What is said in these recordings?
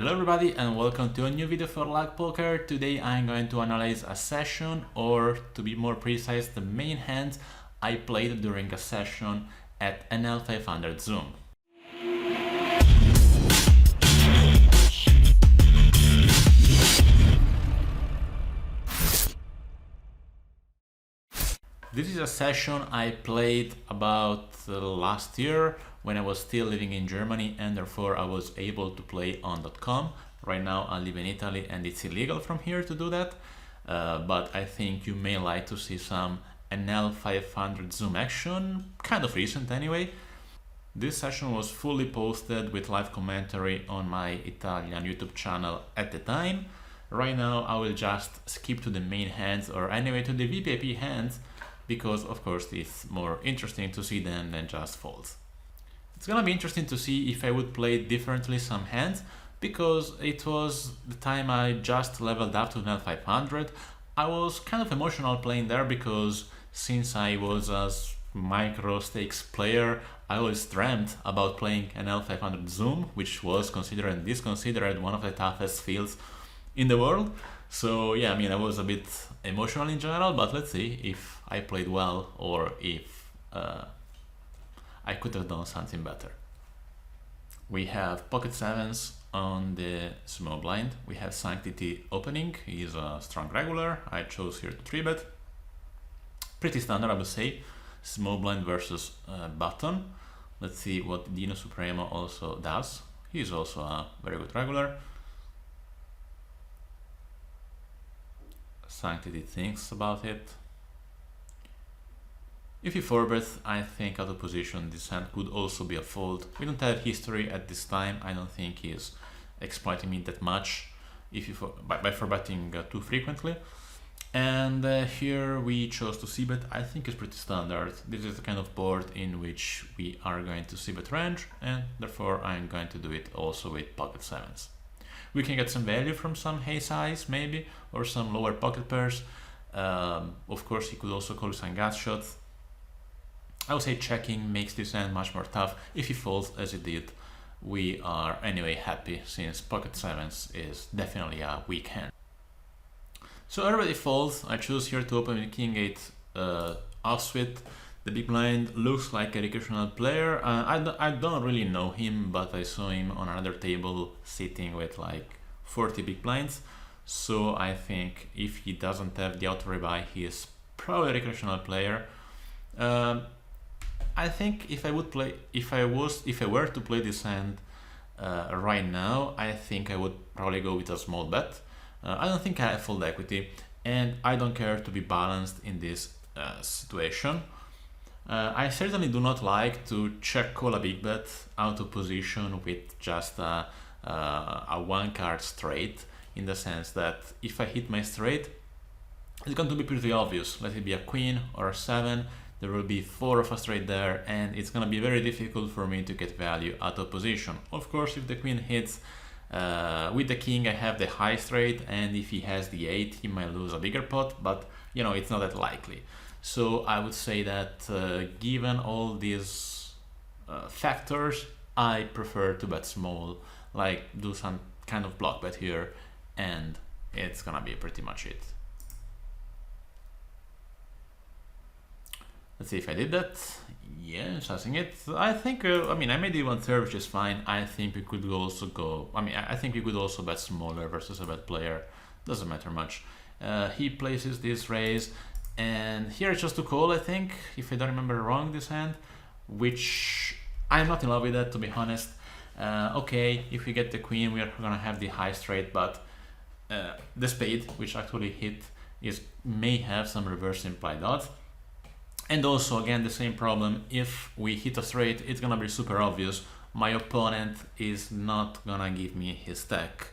Hello everybody and welcome to a new video for Luck Poker. Today I'm going to analyze a session, or to be more precise, the main hands I played during a session at NL500 Zoom. This is a session I played about last year when I was still living in Germany, and therefore I was able to play on .com. Right now I live in Italy and it's illegal from here to do that, but I think you may like to see some NL500 Zoom action, kind of recent anyway. This session was fully posted with live commentary on my Italian YouTube channel at the time. Right now I will just skip to the main hands, or anyway to the VPIP hands, because of course it's more interesting to see them than just folds. It's gonna be interesting to see if I would play differently some hands, because it was the time I just leveled up to NL500. I was kind of emotional playing there because since I was a micro stakes player, I always dreamt about playing NL500 Zoom, which was considered and is considered one of the toughest fields in the world. So yeah, I mean, I was a bit emotional in general, but let's see if I played well or if I could have done something better. We have pocket sevens on the small blind. We have Sanctity opening. He's a strong regular. I chose here to 3-bet. Pretty standard, I would say. Small blind versus button. Let's see what Dino Supremo also does. He's also a very good regular. Sanctity thinks about it. If he 4-bets, I think out of position this hand could also be a fold. We don't have history at this time. I don't think he's exploiting me that much if you by 4-betting too frequently. And here we chose to c-bet. I think it's pretty standard. This is the kind of board in which we are going to c-bet range, and therefore I'm going to do it also with pocket sevens. We can get some value from some ace highs maybe, or some lower pocket pairs. Of course he could also call some gut shots. I would say checking makes this hand much more tough. If he folds as he did, we are anyway happy, since pocket sevens is definitely a weak hand. So everybody folds. I choose here to open with king 8 offsuit. The big blind looks like a recreational player. I don't really know him, but I saw him on another table sitting with like 40 big blinds. So I think if he doesn't have the auto rebuy, he is probably a recreational player. I think if I were to play this hand right now, I think I would probably go with a small bet. I don't think I have full equity, and I don't care to be balanced in this situation. I certainly do not like to check call a big bet out of position with just a one card straight, in the sense that if I hit my straight, it's going to be pretty obvious. Let it be a queen or a 7, there will be 4 of a straight there, and it's going to be very difficult for me to get value out of position. Of course, if the queen hits with the king, I have the high straight, and if he has the 8, he might lose a bigger pot, but you know, it's not that likely. So I would say that given all these factors, I prefer to bet small, like do some kind of block bet here, and it's gonna be pretty much it. Let's see if I did that. Yes, I think it. I think, I mean, I made it 1/3, which is fine. I think we could also go, I mean, I think we could also bet smaller versus a bet player. Doesn't matter much. He places this raise, and here it's just to call, I think, if I don't remember wrong, this hand, which I'm not in love with that, to be honest. Okay, if we get the queen, we are gonna have the high straight, but the spade, which actually hit, may have some reverse implied odds. And also, again, the same problem. If we hit a straight, it's gonna be super obvious. My opponent is not gonna give me his stack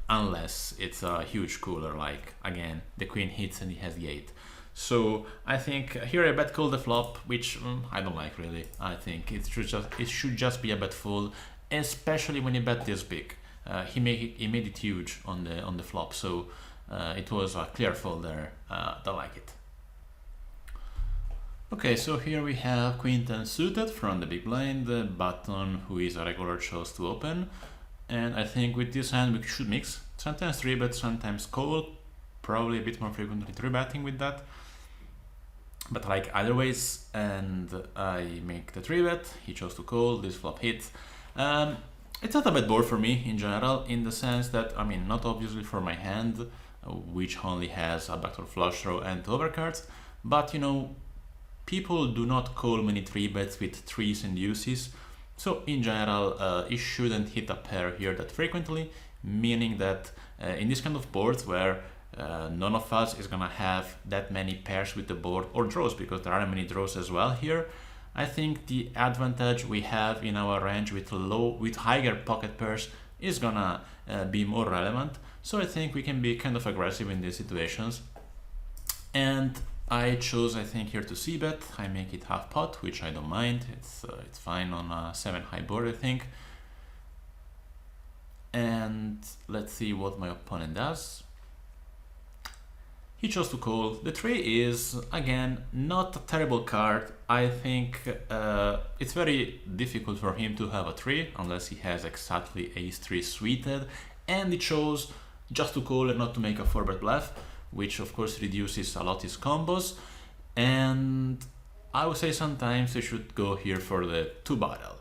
unless it's a huge cooler, like, again, the queen hits and he has the 8. So I think here I bet call the flop, which I don't like really. I think it should just be a bet fold, especially when you bet this big. He made it huge on the flop, so it was a clear fold there. Don't like it. Okay, so here we have queen 10 suited from the big blind. The button, who is a regular, chose to open. And I think with this hand we should mix. Sometimes 3-bet, sometimes call. Probably a bit more frequently 3-betting with that. But like either ways, and I make the 3-bet, he chose to call, this flop hits. It's not a bad board for me in general, in the sense that, I mean, not obviously for my hand, which only has a backdoor flush draw and 2 overcards, but you know, people do not call many 3-bets with 3s and deuces, so in general, he shouldn't hit a pair here that frequently, meaning that in this kind of boards where none of us is gonna have that many pairs with the board or draws, because there are many draws as well here. I think the advantage we have in our range with higher pocket pairs is gonna be more relevant. So I think we can be kind of aggressive in these situations. And I chose, I think, here to c-bet. I make it half pot, which I don't mind. It's fine on a 7 high board, I think. And let's see what my opponent does. He chose to call. The 3 is, again, not a terrible card. I think it's very difficult for him to have a 3 unless he has exactly ace-3 suited, and he chose just to call and not to make a 4-bet bluff, which of course reduces a lot his combos. And I would say sometimes you should go here for the 2-bottle.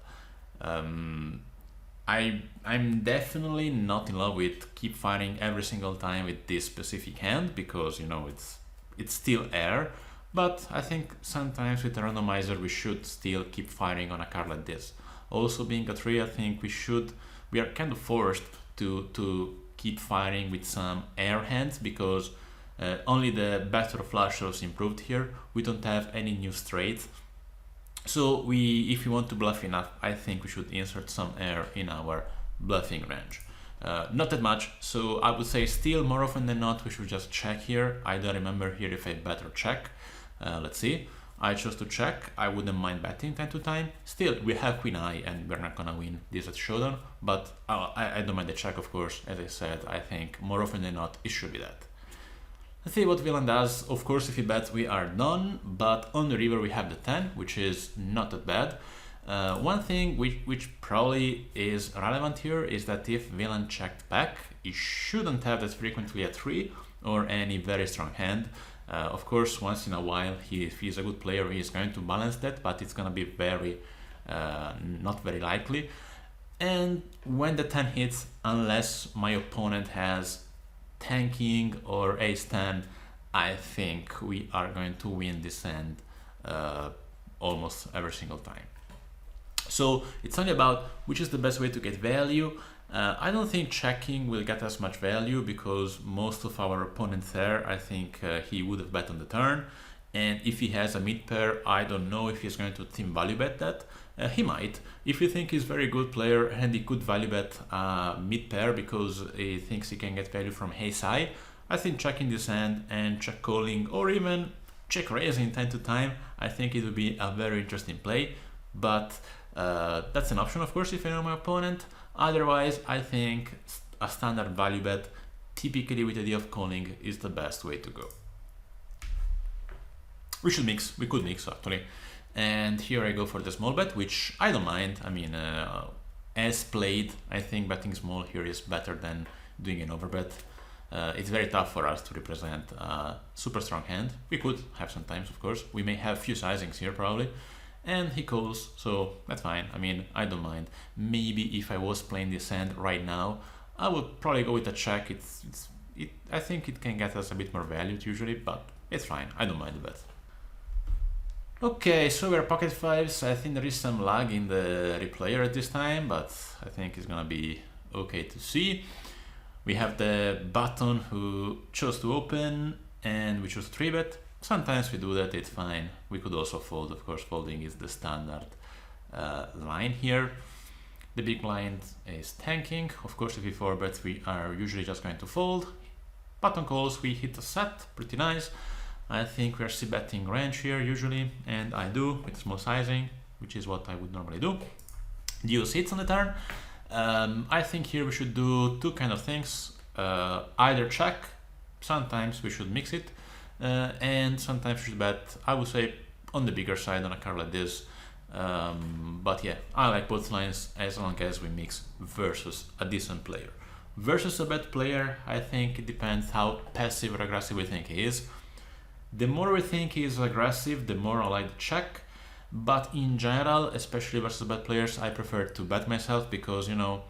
I'm definitely not in love with keep firing every single time with this specific hand, because you know it's still air, but I think sometimes with a randomizer we should still keep firing on a card like this. Also being a 3, I think we are kind of forced to keep firing with some air hands, because only the backdoor flush draws improved here. We don't have any new straights. So if we want to bluff enough, I think we should insert some air in our bluffing range. Not that much, so I would say still more often than not we should just check here. I don't remember here if I bet or check. Let's see. I chose to check. I wouldn't mind betting time to time. Still, we have queen eye and we're not gonna win this at showdown, but I don't mind the check, of course. As I said, I think more often than not it should be that. Let's see what villain does. Of course, if he bets, we are done, but on the river we have the 10, which is not that bad. One thing which probably is relevant here is that if villain checked back, he shouldn't have that frequently a 3 or any very strong hand. Of course, once in a while, if he's a good player, he's going to balance that, but it's gonna be very, not very likely. And when the 10 hits, unless my opponent has tanking or ace-10, I think we are going to win this hand almost every single time. So it's only about which is the best way to get value. I don't think checking will get us much value, because most of our opponents there, I think he would have bet on the turn, and if he has a mid pair, I don't know if he's going to team value bet that. He might. If you think he's a very good player and he could value bet mid pair because he thinks he can get value from ace high, I think checking this hand and check calling or even check raising time to time, I think it would be a very interesting play. But that's an option, of course, if I know my opponent. Otherwise, I think a standard value bet, typically with the idea of calling, is the best way to go. We should mix. We could mix actually. And here I go for the small bet, which I don't mind. I mean, as played, I think betting small here is better than doing an overbet. It's very tough for us to represent a super strong hand. We could have sometimes, of course. We may have few sizings here probably. And he calls, so that's fine. I mean, I don't mind. Maybe if I was playing this hand right now, I would probably go with a check. I think it can get us a bit more value usually, but it's fine. I don't mind the bet. Okay, so we're pocket fives. I think there is some lag in the replayer at this time, but I think it's gonna be okay to see. We have the button who chose to open, and we chose 3-bet. Sometimes we do that, it's fine. We could also fold, of course, folding is the standard line here. The big blind is tanking. Of course, if we 4-bet, we are usually just going to fold. Button calls, we hit a set, pretty nice. I think we're c-betting range here usually, and I do with small sizing, which is what I would normally do. Deuce hits on the turn. I think here we should do two kind of things. Either check, sometimes we should mix it, and sometimes we should bet, I would say, on the bigger side on a card like this. But yeah, I like both lines as long as we mix versus a decent player. Versus a bad player, I think it depends how passive or aggressive we think he is. The more we think he is aggressive, the more I like to check. But in general, especially versus bad players, I prefer to bet myself because, you know,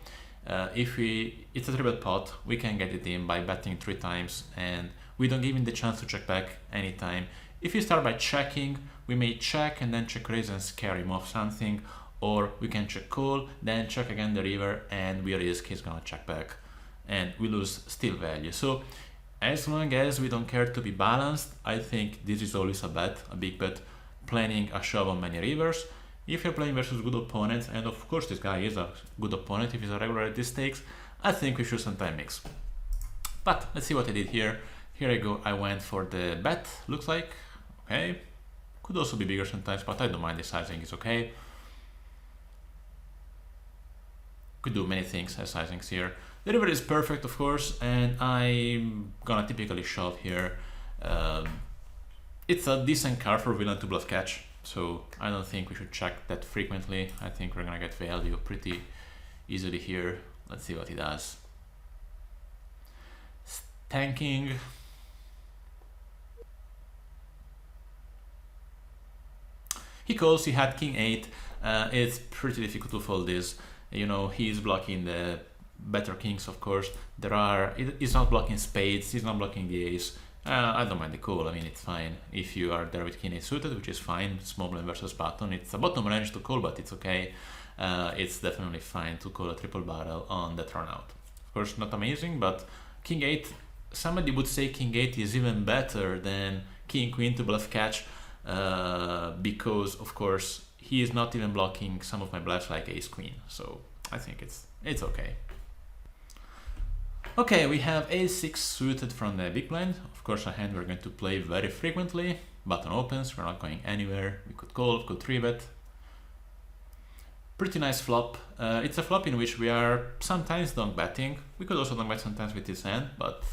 if it's a 3-bet pot, we can get it in by betting 3 times and we don't give him the chance to check back anytime. If you start by checking, we may check and then check raise and scare him off something, or we can check call, then check again the river and we risk he's gonna check back and we lose still value. So as long as we don't care to be balanced, I think this is always a bet, a big bet, planning a shove on many rivers. If you're playing versus good opponents, and of course this guy is a good opponent if he's a regular at these stakes, I think we should sometimes mix. But let's see what I did here. Here I go, I went for the bet, looks like, okay. Could also be bigger sometimes, but I don't mind, the sizing is okay. Could do many things as sizings here. The river is perfect, of course, and I'm gonna typically shove here. It's a decent card for villain to bluff catch, so I don't think we should check that frequently. I think we're gonna get value pretty easily here. Let's see what he does. Tanking. He calls, he had king 8. It's pretty difficult to fold this. You know, he's blocking the better kings, of course. He's not blocking spades, he's not blocking the ace. I don't mind the call, I mean, it's fine. If you are there with king 8 suited, which is fine, small blind versus button, it's a bottom range to call, but it's okay. It's definitely fine to call a triple barrel on the turn out. Of course, not amazing, but king 8, somebody would say king 8 is even better than king queen to bluff catch, because, of course, he is not even blocking some of my bluffs like ace queen, so I think it's okay. Okay, we have ace6 suited from the big blind. Of course, a hand we're going to play very frequently. Button opens, we're not going anywhere. We could call, could 3-bet. Pretty nice flop. It's a flop in which we are sometimes donk betting. We could also donk bet sometimes with this hand, but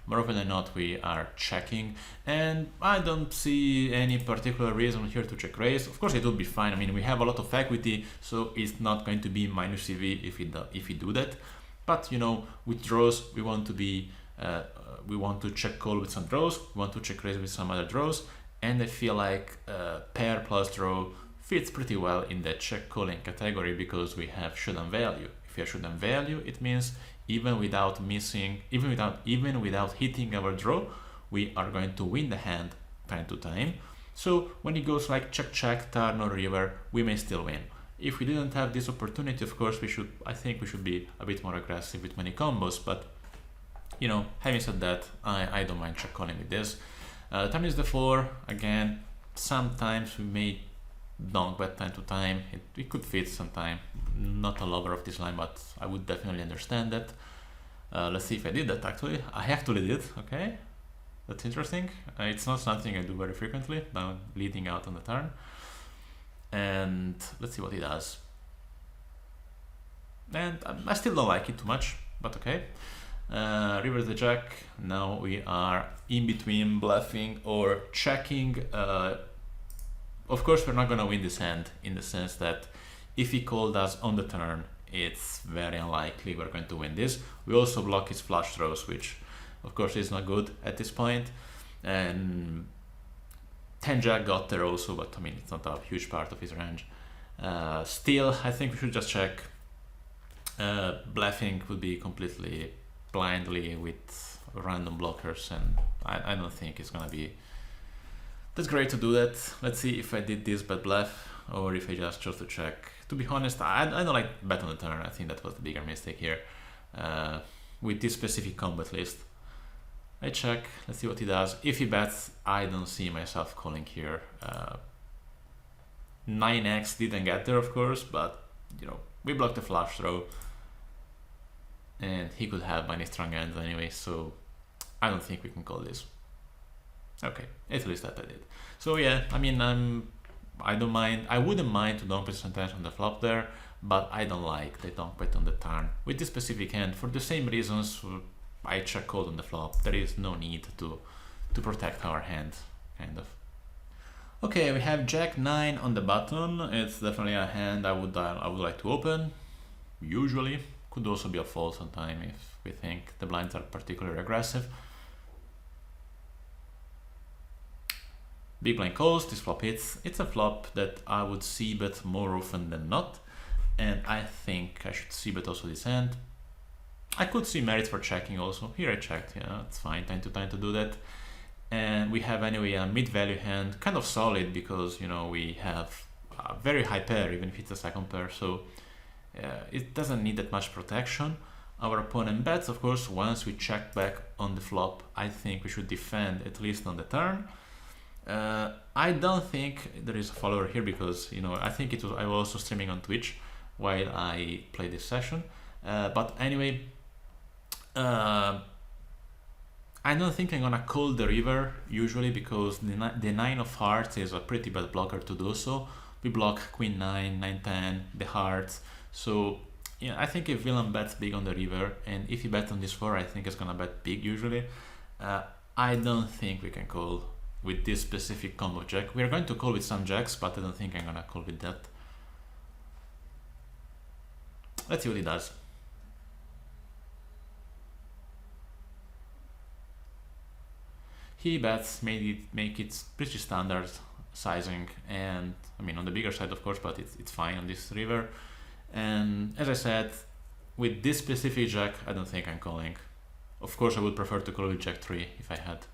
more often than not we are checking. And I don't see any particular reason here to check raise. Of course, it will be fine. I mean, we have a lot of equity, so it's not going to be minus EV if we do that. But you know, with draws, we want to check call with some draws, we want to check raise with some other draws, and I feel like pair plus draw fits pretty well in the check calling category because we have showdown value. If we have showdown value, it means even without hitting our draw, we are going to win the hand time to time. So when it goes like check check, turn or river, we may still win. If we didn't have this opportunity, of course, I think we should be a bit more aggressive with many combos, but you know, having said that, I don't mind check calling with this. Turn is the 4, again, sometimes we may donk bet time to time, it could fit sometime. Not a lover of this line, but I would definitely understand that. Let's see if I did that actually. I actually did, okay. That's interesting. It's not something I do very frequently, now leading out on the turn. And let's see what he does. And I still don't like it too much, but okay. River the jack. Now we are in between bluffing or checking. Of course, we're not gonna win this hand in the sense that if he called us on the turn, it's very unlikely we're going to win this. We also block his flush draws, which of course is not good at this point. And 10 jack got there also, but I mean, it's not a huge part of his range. Still, I think we should just check. Bluffing would be completely blindly with random blockers, and I don't think it's gonna be that's great to do that. Let's see if I did this bet bluff or if I just chose to check. To be honest, I don't like bet on the turn. I think that was the bigger mistake here. With this specific combo at least. I check, let's see what he does. If he bets, I don't see myself calling here. 9x didn't get there, of course, but you know, we blocked the flush draw. And he could have many strong hands anyway, so I don't think we can call this. Okay, at least that I did. So yeah, I mean, I don't mind. I wouldn't mind to donk bet sometimes on the flop there, but I don't like the donk bet on the turn. With this specific hand, for the same reasons, I check called on the flop. There is no need to protect our hand, kind of. Okay, we have Jack 9 on the button. It's definitely a hand I would like to open. Usually, could also be a fold sometime if we think the blinds are particularly aggressive. Big blind calls, this flop hits. It's a flop that I would see bet more often than not, and I think I should see bet also this hand. I could see merit for checking also. Here I checked, yeah, it's fine, time to do that. And we have anyway a mid-value hand, kind of solid because, you know, we have a very high pair, even if it's a second pair, so it doesn't need that much protection. Our opponent bets, of course. Once we check back on the flop, I think we should defend at least on the turn. I don't think there is a follower here because, you know, I think I was also streaming on Twitch while I played this session. But anyway, I don't think I'm gonna call the river usually because the 9 of hearts is a pretty bad blocker to do so. We block queen 9, 9, 10, the hearts. So yeah, I think if villain bets big on the river, and if he bets on this 4, I think it's gonna bet big usually. I don't think we can call with this specific combo jack. We are going to call with some jacks, but I don't think I'm gonna call with that. Let's see what he does. He bets, make it pretty standard sizing, and I mean on the bigger side of course, but it's fine on this river. And as I said, with this specific jack, I don't think I'm calling. Of course, I would prefer to call with jack 3 if I had.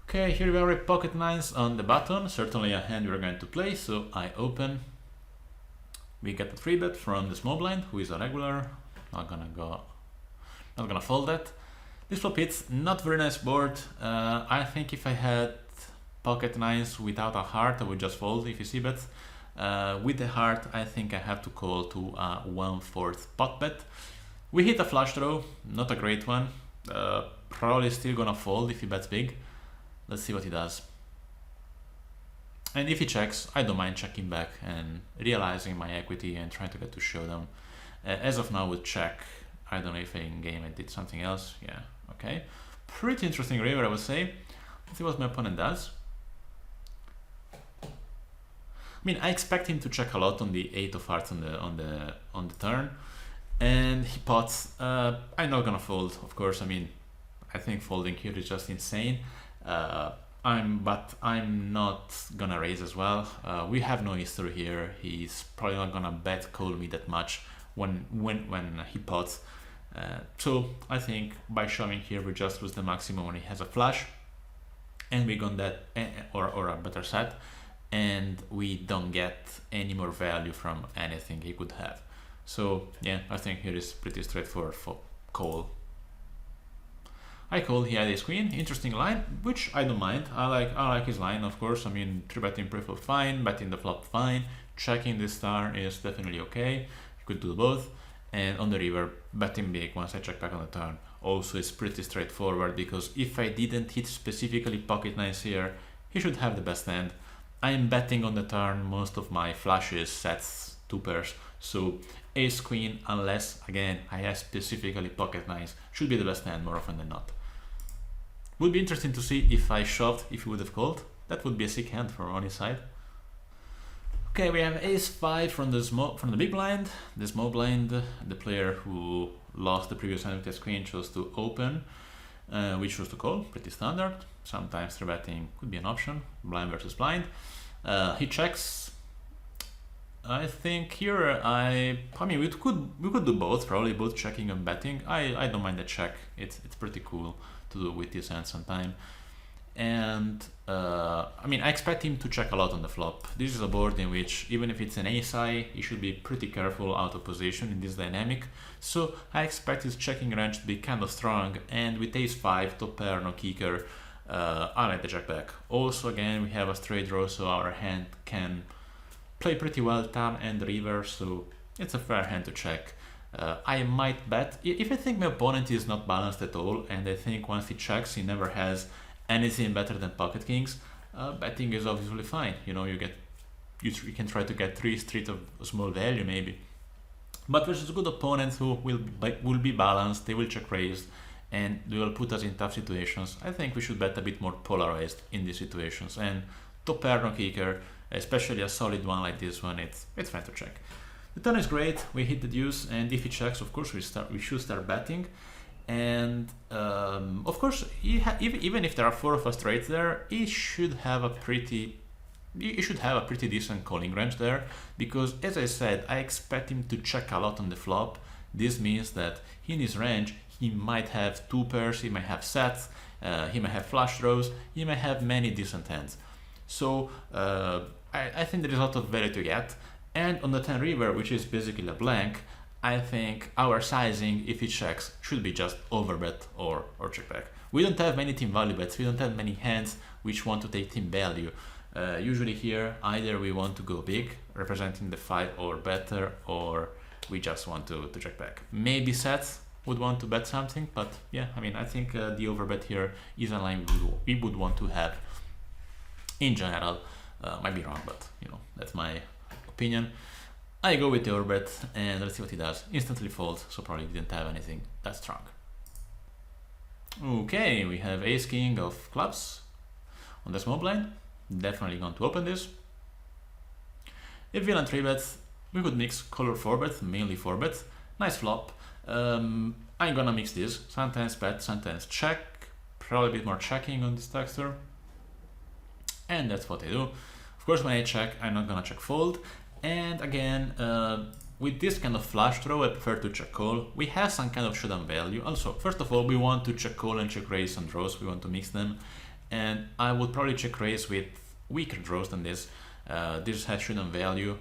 Okay, here we are with pocket 9s on the button, certainly a hand we're going to play, so I open. We get a 3-bet from the small blind, who is a regular. Not gonna fold that. This flop hits, not very nice board. I think if I had pocket 9s without a heart, I would just fold if you see bet. With the heart, I think I have to call to a 1/4 pot bet. We hit a flush draw, not a great one. Probably still gonna fold if he bets big. Let's see what he does. And if he checks, I don't mind checking back and realizing my equity and trying to get to showdown. As of now with check, I don't know if in game I did something else. Yeah, okay. Pretty interesting river, I would say. Let's see what my opponent does. I mean, I expect him to check a lot on the 8 of hearts on the turn, and he pots. I'm not gonna fold, of course. I mean, I think folding here is just insane. But I'm not gonna raise as well. We have no history here. He's probably not gonna bet call me that much when he pots. So I think by shoving here we just lose the maximum when he has a flush, and we got that or a better set, and we don't get any more value from anything he could have. So yeah, I think here is pretty straightforward for call. I call, he had his queen, interesting line, which I don't mind. I like his line, of course. I mean, 3-betting pre-flop fine, betting the flop fine, checking the star is definitely okay. You could do both. And on the river, betting big once I check back on the turn also is pretty straightforward, because if I didn't hit specifically pocket 9s here, he should have the best hand. I am betting on the turn most of my flushes, sets, 2 pairs, so ace queen, unless again I have specifically pocket 9s, should be the best hand more often than not. Would be interesting to see if I shoved, if he would have called. That would be a sick hand for on his side. Okay, we have ace 5 from the big blind. The small blind, the player who lost the previous hand with his queen chose to open. We chose to call, pretty standard. Sometimes 3-betting could be an option, blind versus blind. He checks. I think here I mean we could do both, probably both checking and betting. I don't mind the check. It's pretty cool to do with this hand sometime. And I mean, I expect him to check a lot on the flop. This is a board in which even if it's an ace high, he should be pretty careful out of position in this dynamic. So I expect his checking range to be kind of strong, and with ace 5, top pair, no kicker, I like the jack back. Also again, we have a straight draw, so our hand can play pretty well turn and river, so it's a fair hand to check. I might bet, if I think my opponent is not balanced at all, and I think once he checks he never has anything better than pocket kings, betting is obviously fine. You know, you can try to get 3 street of small value maybe. But versus good opponents who will be balanced, they will check raise, and they will put us in tough situations. I think we should bet a bit more polarized in these situations, and top pair no kicker, especially a solid one like this one, it's fine to check. The turn is great, we hit the deuce, and if he checks, of course we should start betting. And of course, even if there are 4 of us straights there, he should have a pretty decent calling range there, because as I said, I expect him to check a lot on the flop. This means that in his range he might have 2 pairs, he might have sets, he might have flush draws, he might have many decent hands. So I think there is a lot of value to get. And on the 10 river, which is basically a blank, I think our sizing, if he checks, should be just overbet or check back. We don't have many team value bets, we don't have many hands which want to take team value. Usually here, either we want to go big, representing the 5 or better, or we just want to check back. Maybe sets would want to bet something, but yeah, I mean, I think the overbet here is a line we would want to have in general. Might be wrong, but you know, that's my opinion. I go with the overbet, and let's see what he does. Instantly folds, so probably didn't have anything that strong. Okay, we have ace king of clubs on the small blind. Definitely going to open this. If villain 3-bets, we could mix color 4-bet, mainly 4-bet. Nice flop. I'm gonna mix this. Sometimes bet, sometimes check. Probably a bit more checking on this texture. And that's what I do. Of course, when I check, I'm not gonna check fold. And again, with this kind of flush draw, I prefer to check call. We have some kind of showdown value. Also, first of all, we want to check call and check raise on draws. We want to mix them. And I would probably check raise with weaker draws than this. This has showdown value.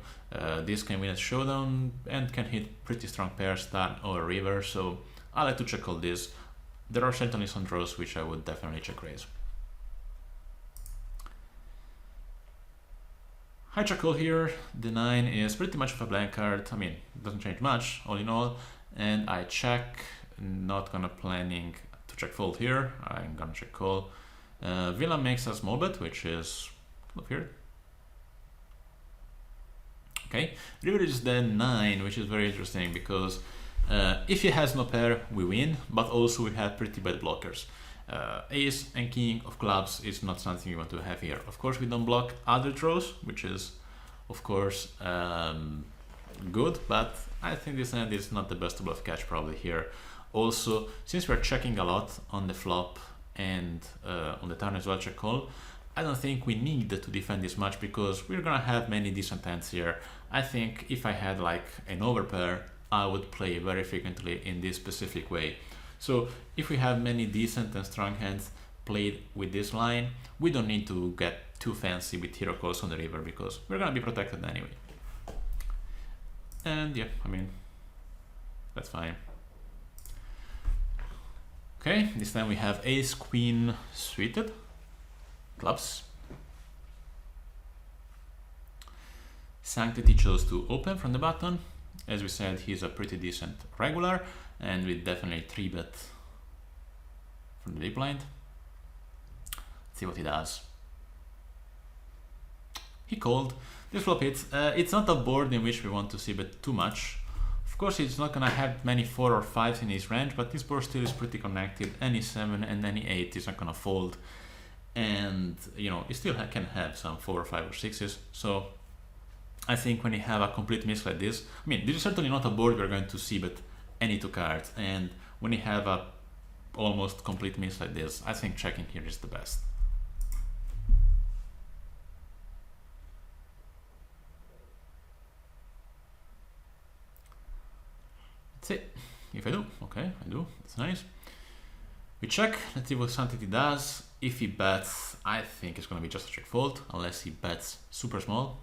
This can win a showdown and can hit pretty strong pairs, turn or river. So I like to check call this. There are certainly some draws which I would definitely check raise. I check call here. The 9 is pretty much of a blank card. I mean, it doesn't change much, all in all. And I check, not gonna planning to check fold here. I'm gonna check call. Villain makes a small bet, which is up here. Okay, river is then 9, which is very interesting because if he has no pair, we win, but also we have pretty bad blockers. Ace and king of clubs is not something we want to have here. Of course, we don't block other draws, which is, of course, good, but I think this hand is not the best bluff catch probably here. Also, since we're checking a lot on the flop and on the turn as well, check call, I don't think we need to defend this much because we're gonna have many decent hands here. I think if I had like an overpair, I would play very frequently in this specific way. So if we have many decent and strong hands played with this line, we don't need to get too fancy with hero calls on the river because we're gonna be protected anyway. And yeah, I mean, that's fine. Okay, this time we have ace queen suited clubs. Sanctity chose to open from the button. As we said, he's a pretty decent regular, and we definitely 3-bet from the deep blind. Let's see what he does. He called. This flop hits. It's not a board in which we want to see bet too much. Of course, he's not gonna have many 4 or 5s in his range, but this board still is pretty connected. Any 7 and any 8 is not gonna fold, and you know, he still can have some 4 or 5 or 6s. So I think when you have a complete miss like this, I mean, this is certainly not a board we're going to see bet any 2 cards, and when you have a almost complete miss like this, I think checking here is the best. That's it. If I do, okay, I do, that's nice. We check, let's see what Sanctity does. If he bets, I think it's gonna be just a check fold, unless he bets super small.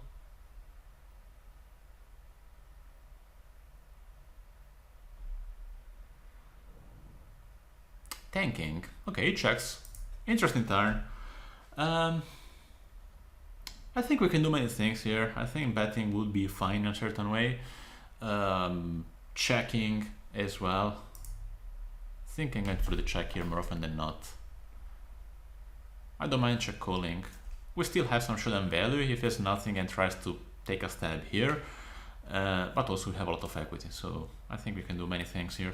Tanking. Okay, he checks. Interesting turn. I think we can do many things here. I think betting would be fine in a certain way. Checking as well. I think I'm going for the check here more often than not. I don't mind check calling. We still have some showdown value if he has nothing and tries to take a stab here. But also we have a lot of equity, so I think we can do many things here.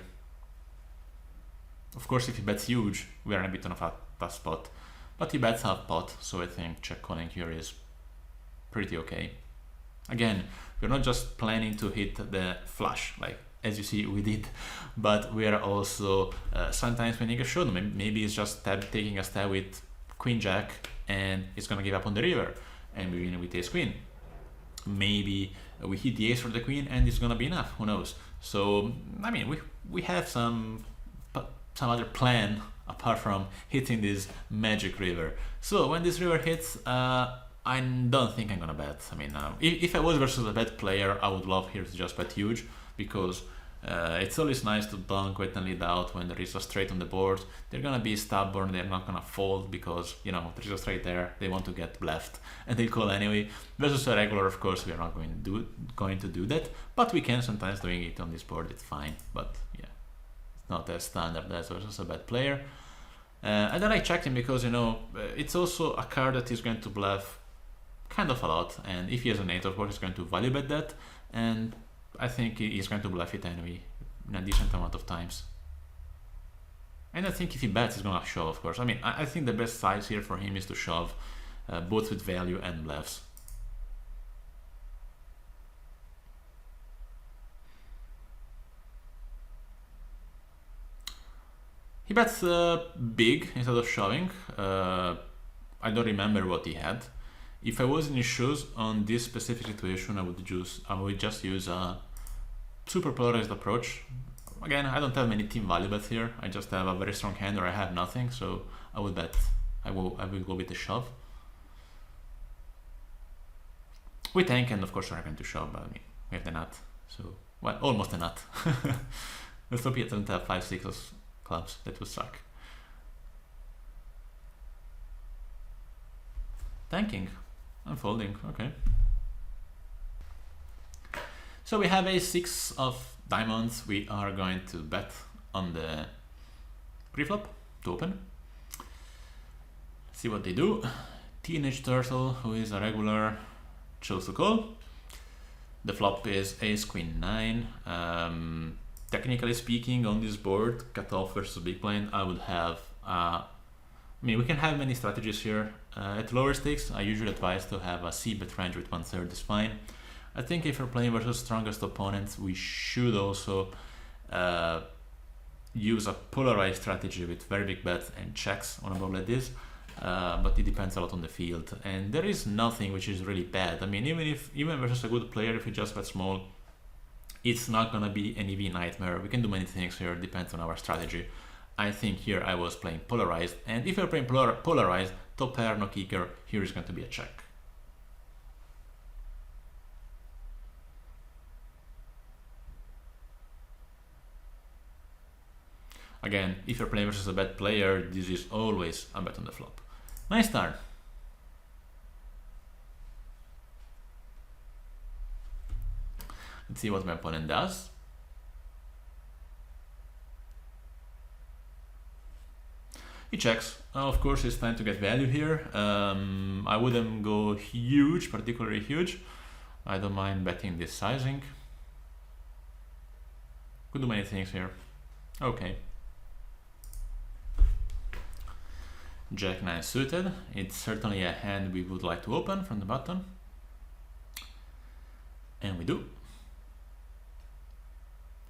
Of course, if he bets huge, we are in a bit of a tough spot, but he bets half pot, so I think check calling here is pretty okay. Again, we're not just planning to hit the flush, like as you see we did, but we are also sometimes winning a showdown. Maybe it's just taking a stab with queen jack and it's gonna give up on the river and we win with ace queen. Maybe we hit the ace for the queen and it's gonna be enough, who knows. So I mean, we have some other plan apart from hitting this magic river. So when this river hits, I don't think I'm gonna bet. I mean, if I was versus a bad player, I would love here to just bet huge, because it's always nice to dunk with and lead out when there is a straight on the board. They're gonna be stubborn, they're not gonna fold because, you know, there's a straight there, they want to get left and they call anyway. Versus a regular, of course, we are not going to do that, but we can sometimes doing it on this board, it's fine, but yeah, it's not as standard as versus a bad player. And then I checked him because, you know, it's also a card that is going to bluff kind of a lot, and if he has an 8, of course he's going to value bet that, and I think he's going to bluff it anyway in a decent amount of times. And I think if he bets, he's gonna shove, of course. I mean, I think the best size here for him is to shove, both with value and bluffs. He bets big instead of shoving. I don't remember what he had. If I was in his shoes on this specific situation, I would just use a super polarized approach. Again, I don't have many team value bets here. I just have a very strong hand or I have nothing, so I would bet. I will go with the shove. We tank, and of course we're going to shove, but I mean, we have the nut, so, well, almost a nut. Let's hope he doesn't have 5-6 of clubs. That would suck. Tanking. I'm folding, okay. So we have a 6 of diamonds. We are going to bet on the preflop to open. See what they do. Teenage Turtle, who is a regular, chose to call. The flop is ace queen 9. Technically speaking, on this board, cutoff versus big blind, I would have I mean, we can have many strategies here. At lower stakes, I usually advise to have a c-bet range with 1/3 is fine. I think if we're playing versus strongest opponents, we should also use a polarized strategy with very big bets and checks on a board like this. But it depends a lot on the field, and there is nothing which is really bad. I mean, even versus a good player, if you just bet small, it's not gonna be an EV nightmare. We can do many things here, depends on our strategy. I think here I was playing polarized, and if you're playing polarized, top pair, no kicker, here is going to be a check. Again, if you're playing versus a bad player, this is always a bet on the flop. Nice turn. Let's see what my opponent does. He checks. Of course, it's time to get value here. I wouldn't go huge, particularly huge. I don't mind betting this sizing. Could do many things here. Okay. Jack 9 suited. It's certainly a hand we would like to open from the button. And we do.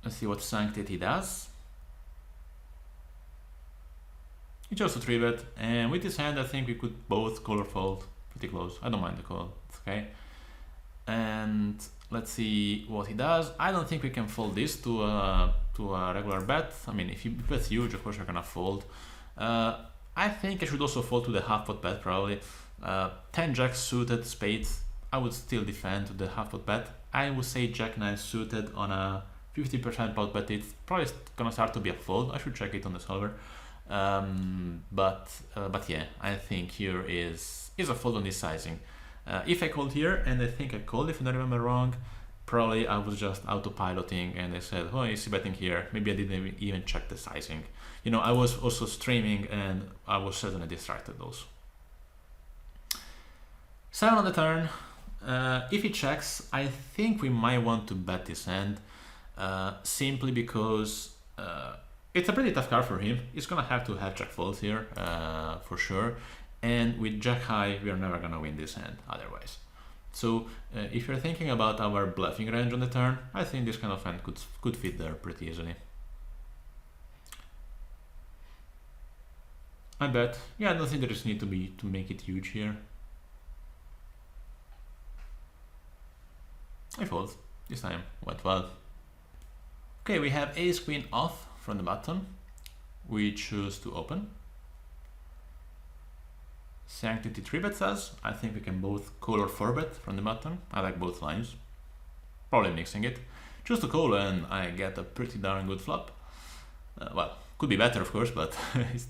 Let's see what sanctity does. He chose to 3-bet, and with this hand I think we could both call or fold pretty close. I don't mind the call, it's okay. And let's see what he does. I don't think we can fold this to a regular bet. I mean, if you bet huge, of course you're gonna fold. I think I should also fold to the half-pot bet probably. 10 jack suited spades, I would still defend to the half-pot bet. I would say jack 9 suited on a 50% pot bet, it's probably gonna start to be a fold. I should check it on the solver. But yeah, I think here is a fold on this sizing. If I called here, and I think I called if I don't remember wrong, probably I was just autopiloting and I said, oh, is he betting here? Maybe I didn't even check the sizing. You know, I was also streaming and I was certainly distracted also. 7 on the turn. If he checks, I think we might want to bet this hand, simply because it's a pretty tough card for him. He's gonna have to have jack fold here, for sure. And with jack high, we are never gonna win this hand otherwise. So if you're thinking about our bluffing range on the turn, I think this kind of hand could fit there pretty easily. I bet. Yeah, I don't think there is need to make it huge here. I fold. This time went well. Okay, we have ace queen off from the button. We choose to open. Sanctity 3-bets us. I think we can both call or 4-bet from the button. I like both lines. Probably mixing it. Choose to call and I get a pretty darn good flop. Well, could be better of course, but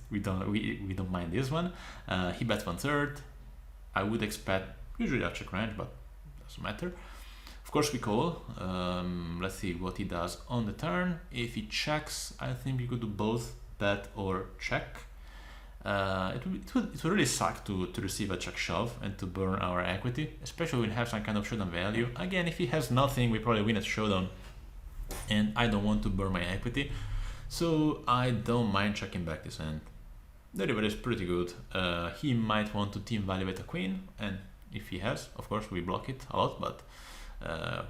we don't mind this one. He bets 1/3. I would expect usually a check range, but doesn't matter. Of course we call. Let's see what he does on the turn. If he checks, I think we could do both bet or check. It would really suck to receive a check shove and to burn our equity, especially when we have some kind of showdown value. Again, if he has nothing, we probably win at showdown, and I don't want to burn my equity, so I don't mind checking back this hand. The river is pretty good. He might want to team evaluate a queen, and if he has, of course, we block it a lot, but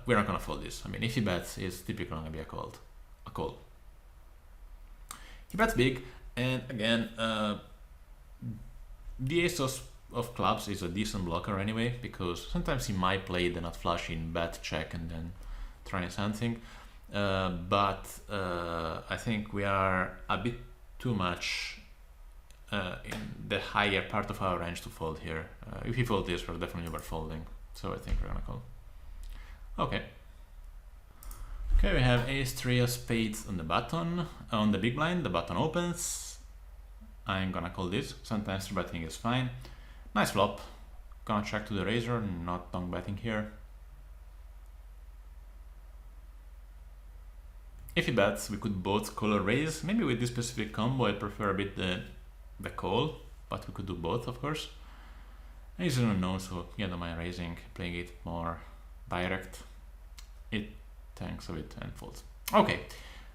we're not gonna fold this. I mean, if he bets, it's typically gonna be a call. He bets big, and again, the ace of clubs is a decent blocker anyway, because sometimes he might play the nut flush in bet check and then trying something. But I think we are a bit too much in the higher part of our range to fold here. If we fold this, we're definitely over folding, so I think we're gonna call. Okay, we have ace-3 of spades on the button. On the big blind, the button opens. I'm gonna call this. Sometimes 3-betting is fine. Nice flop. Gonna check to the razor, not long betting here. If he bets, we could both call or raise. Maybe with this specific combo, I prefer a bit the call, but we could do both, of course. And he's an unknown, so yeah, don't mind raising, playing it more direct. It tanks a bit and folds. Okay,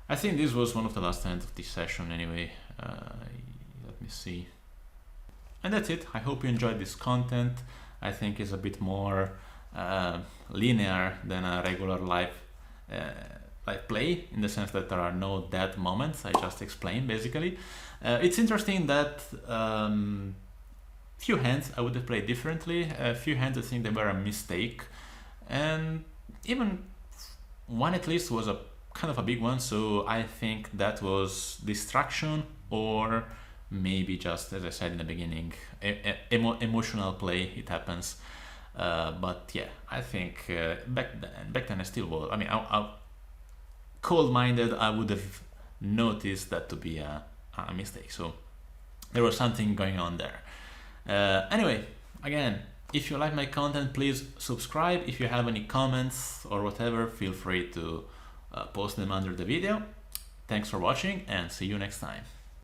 I think this was one of the last hands of this session anyway. Let me see. And that's it. I hope you enjoyed this content. I think it's a bit more linear than a regular live play, in the sense that there are no dead moments. I just explained basically. It's interesting that few hands I would have played differently. A few hands I think they were a mistake, and even one at least was a kind of a big one. So I think that was distraction, or maybe just, as I said in the beginning, emotional play. It happens. But yeah, I think back then I still was. I mean, I cold-minded, I would have noticed that to be a mistake. So there was something going on there. Anyway, again, if you like my content, please subscribe. If you have any comments or whatever, feel free to post them under the video. Thanks for watching and see you next time.